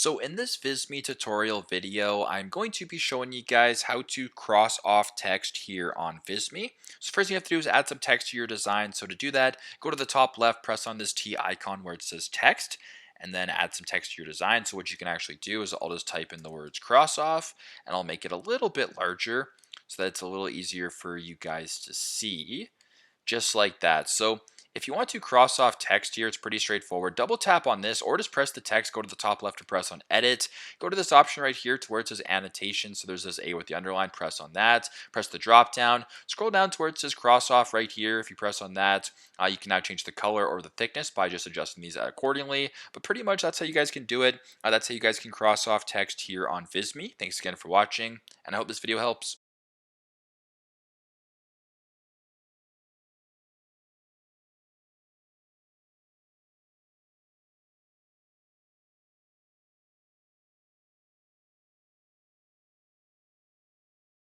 So in this Visme tutorial video, I'm going to be showing you guys how to cross off text here on Visme. So first thing you have to do is add some text to your design. So to do that, go to the top left, press on this T icon where it says text, and then add some text to your design. So what you can actually do is I'll just type in the words cross off, and I'll make it a little bit larger so that it's a little easier for you guys to see. Just like that. So if you want to cross off text here, it's pretty straightforward. Double tap on this or just press the text, go to the top left and press on edit. Go to this option right here to where it says annotation. So there's this A with the underline, press on that. Press the drop down. Scroll down to where it says cross off right here. If you press on that, you can now change the color or the thickness by just adjusting these accordingly. But pretty much that's how you guys can do it. That's how you guys can cross off text here on Visme. Thanks again for watching, and I hope this video helps.